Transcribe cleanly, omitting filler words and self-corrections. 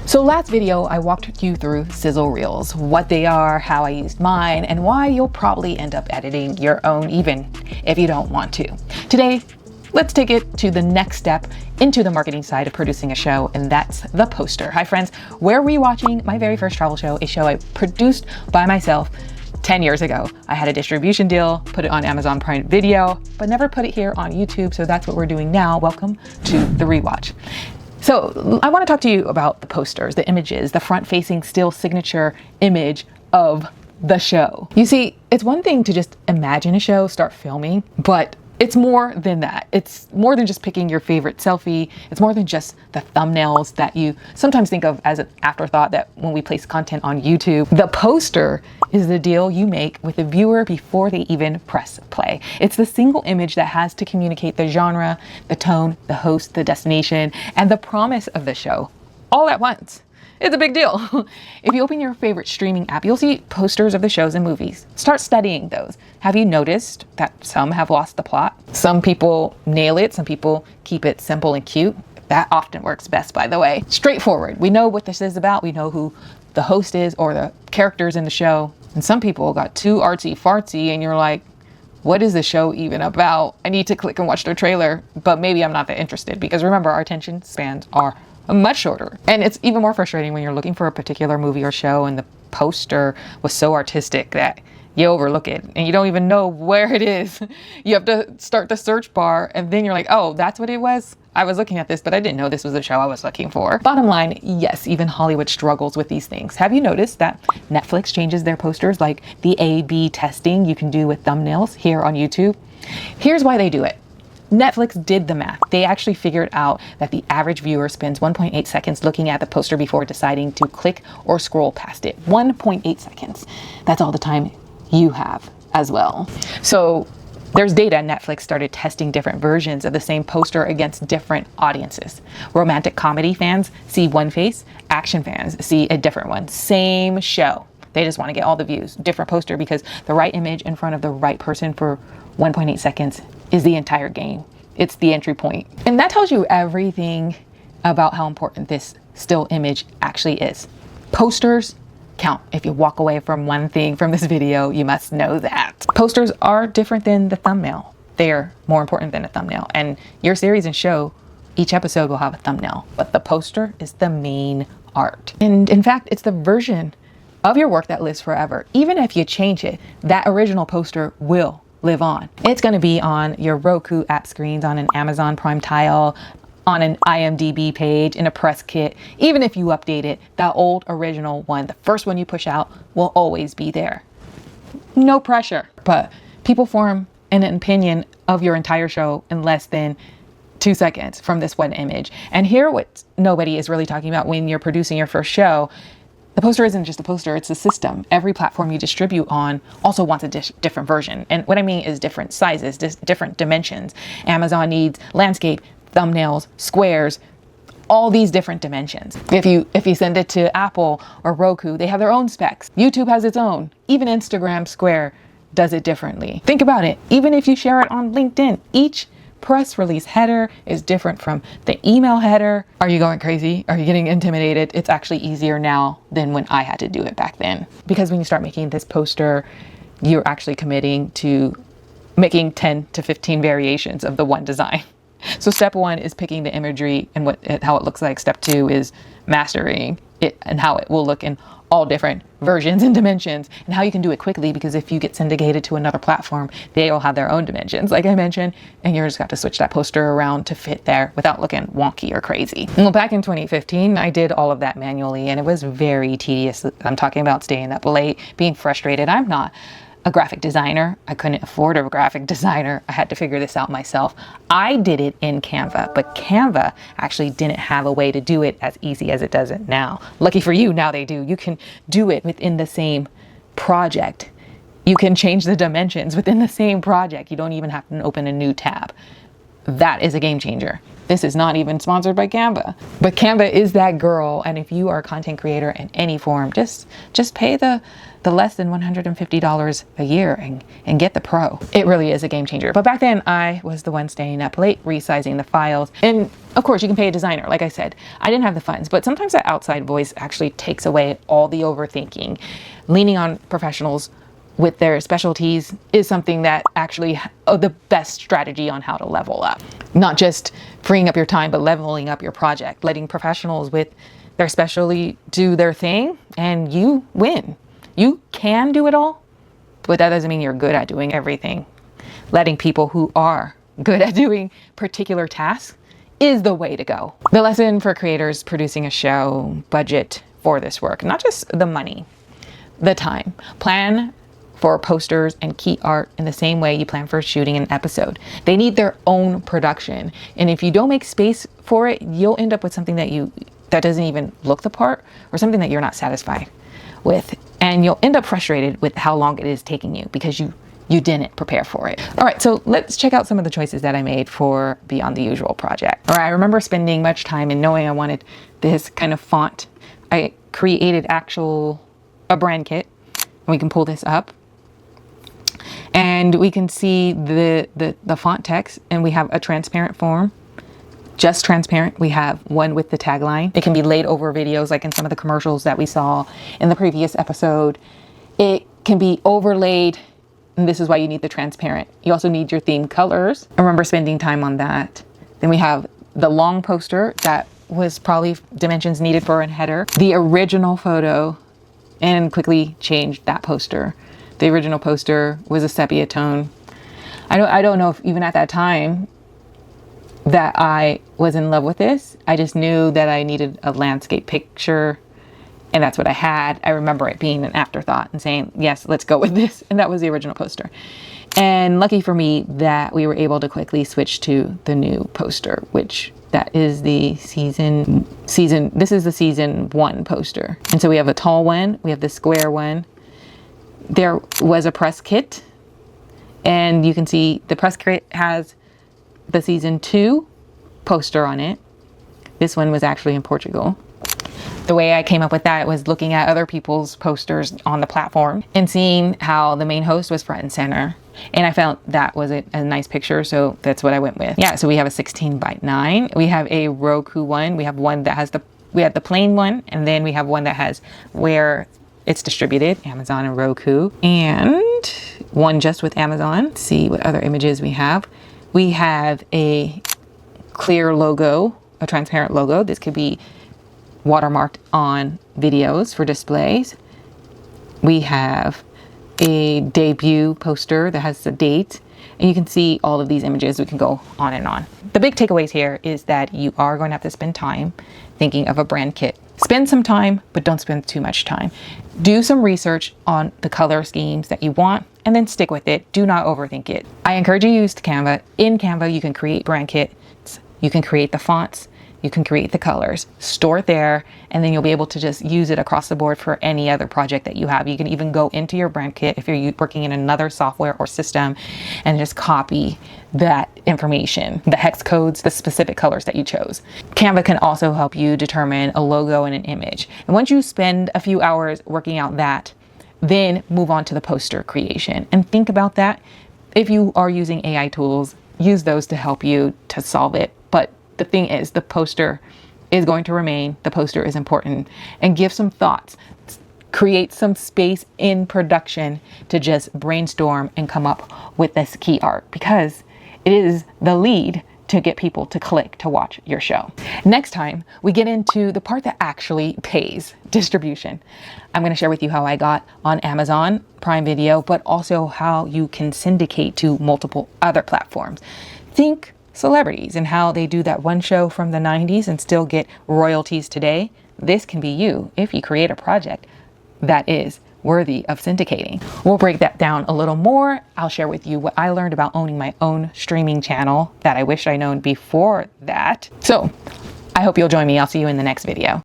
So last video, I walked you through sizzle reels, what they are, how I used mine, and why you'll probably end up editing your own even if you don't want to. Today, let's take it to the next step into the marketing side of producing a show, and that's the poster. Hi friends, we're rewatching my very first travel show, a show I produced by myself 10 years ago. I had a distribution deal, put it on Amazon Prime Video, but never put it here on YouTube, so that's what we're doing now. Welcome to the rewatch. So I want to talk to you about the posters, the images, the front-facing still signature image of the show. You see, it's one thing to just imagine a show, start filming, but it's more than that. It's more than just picking your favorite selfie. It's more than just the thumbnails that you sometimes think of as an afterthought that when we place content on YouTube. The poster is the deal you make with the viewer before they even press play. It's the single image that has to communicate the genre, the tone, the host, the destination, and the promise of the show all at once. It's a big deal. If you open your favorite streaming app, you'll see posters of the shows and movies. Start studying those. Have you noticed that some have lost the plot? Some people nail it, some people keep it simple and cute. That often works best, by the way. Straightforward. We know what this is about. We know who the host is or the characters in the show. And some people got too artsy fartsy and you're like, what is the show even about? I need to click and watch their trailer, but maybe I'm not that interested, because remember, our attention spans are much shorter. And it's even more frustrating when you're looking for a particular movie or show and the poster was so artistic that you overlook it and you don't even know where it is. You have to start the search bar and then you're like, oh, that's what it was? I was looking at this, but I didn't know this was the show I was looking for. Bottom line, yes, even Hollywood struggles with these things. Have you noticed that Netflix changes their posters, like the A/B testing you can do with thumbnails here on YouTube? Here's why they do it. Netflix did the math. They actually figured out that the average viewer spends 1.8 seconds looking at the poster before deciding to click or scroll past it. 1.8 seconds. That's all the time you have as well. So there's data. Netflix started testing different versions of the same poster against different audiences. Romantic comedy fans see one face, action fans see a different one. Same show. They just want to get all the views. Different poster, because the right image in front of the right person for 1.8 seconds is the entire game. It's the entry point. And that tells you everything about how important this still image actually is. Posters count. If you walk away from one thing from this video, you must know that. Posters are different than the thumbnail. They're more important than a thumbnail. And your series and show, each episode will have a thumbnail, but the poster is the main art. And in fact, it's the version of your work that lives forever. Even if you change it, that original poster will live on. It's going to be on your Roku app screens, on an Amazon Prime tile, on an IMDb page, in a press kit. Even if you update it, that old original one, the first one you push out, will always be there. No pressure. But people form an opinion of your entire show in less than 2 seconds from this one image. And here, what nobody is really talking about when you're producing your first show, the poster isn't just a poster, it's a system. Every platform you distribute on also wants a different version. And what I mean is different sizes, different dimensions. Amazon needs landscape, thumbnails, squares, all these different dimensions. If you send it to Apple or Roku, they have their own specs. YouTube has its own. Even Instagram Square does it differently. Think about it. Even if you share it on LinkedIn, each press release header is different from the email header. Are you going crazy? Are you getting intimidated? It's actually easier now than when I had to do it back then. Because when you start making this poster, you're actually committing to making 10 to 15 variations of the one design. So step 1 is picking the imagery and how it looks like. Step 2 is mastering it and how it will look in all different versions and dimensions, and how you can do it quickly, because if you get syndicated to another platform, they all have their own dimensions, like I mentioned, and you're just got to switch that poster around to fit there without looking wonky or crazy. Well, back in 2015, I did all of that manually, and it was very tedious. I'm talking about staying up late, being frustrated. I'm not a graphic designer. I couldn't afford a graphic designer. I had to figure this out myself. I did it in Canva, but Canva actually didn't have a way to do it as easy as it does it now. Lucky for you, now they do. You can do it within the same project. You can change the dimensions within the same project. You don't even have to open a new tab. That is a game changer. This is not even sponsored by Canva, but Canva is that girl. And if you are a content creator in any form, just pay the the less than $150 a year and get the pro. It really is a game changer. But back then I was the one staying up late, resizing the files. And of course you can pay a designer. Like I said, I didn't have the funds, but sometimes that outside voice actually takes away all the overthinking. Leaning on professionals with their specialties is something that actually the best strategy on how to level up. Not just freeing up your time, but leveling up your project, letting professionals with their specialty do their thing, and you win. You can do it all, but that doesn't mean you're good at doing everything. Letting people who are good at doing particular tasks is the way to go. The lesson for creators producing a show: budget for this work, not just the money, the time. Plan for posters and key art in the same way you plan for shooting an episode. They need their own production. And if you don't make space for it, you'll end up with something that doesn't even look the part, or something that you're not satisfied with. And you'll end up frustrated with how long it is taking you because you didn't prepare for it. All right, so let's check out some of the choices that I made for Beyond the Usual project. All right, I remember spending much time in knowing I wanted this kind of font. I created a brand kit. We can pull this up and we can see the font text, and we have a transparent form, just transparent. We have one with the tagline. It can be laid over videos like in some of the commercials that we saw in the previous episode. It can be overlaid, and this is why you need the transparent. You also need your theme colors. I remember spending time on that. Then we have the long poster that was probably dimensions needed for a header. The original photo, and quickly changed that poster. The original poster was a sepia tone. I don't know if even at that time that I was in love with this. I just knew that I needed a landscape picture, and that's what I had. I remember it being an afterthought and saying, yes, let's go with this. And that was the original poster. And lucky for me that we were able to quickly switch to the new poster, which that is the season, this is the season 1 poster. And so we have a tall one, we have the square one. There was a press kit, and you can see the press kit has the season 2 poster on it. This one was actually in Portugal. The way I came up with that was looking at other people's posters on the platform and seeing how the main host was front and center. And I felt that was a nice picture, so that's what I went with. Yeah, so we have a 16:9. We have a Roku one. We have one that has we have the plain one, and then we have one that has where it's distributed, Amazon and Roku, and one just with Amazon. Let's see what other images we have. We have a clear logo, a transparent logo. This could be watermarked on videos for displays. We have a debut poster that has a date, and you can see all of these images. We can go on and on. The big takeaways here is that you are going to have to spend time thinking of a brand kit. Spend some time, but don't spend too much time. Do some research on the color schemes that you want, and then stick with it. Do not overthink it. I encourage you to use Canva. In Canva, you can create brand kits, you can create the fonts, you can create the colors, store it there, and then you'll be able to just use it across the board for any other project that you have. You can even go into your brand kit if you're working in another software or system and just copy that information, the hex codes, the specific colors that you chose. Canva can also help you determine a logo and an image. And once you spend a few hours working out that, then move on to the poster creation. And think about that. If you are using AI tools, use those to help you to solve it. But the thing is, the poster is going to remain. The poster is important. And give some thoughts. Create some space in production to just brainstorm and come up with this key art, because it is the lead to get people to click to watch your show. Next time, we get into the part that actually pays: distribution. I'm going to share with you how I got on Amazon Prime Video, but also how you can syndicate to multiple other platforms. Think celebrities and how they do that one show from the 90s and still get royalties today. This can be you if you create a project that is worthy of syndicating. We'll break that down a little more. I'll share with you what I learned about owning my own streaming channel that I wish I'd known before that. So I hope you'll join me. I'll see you in the next video.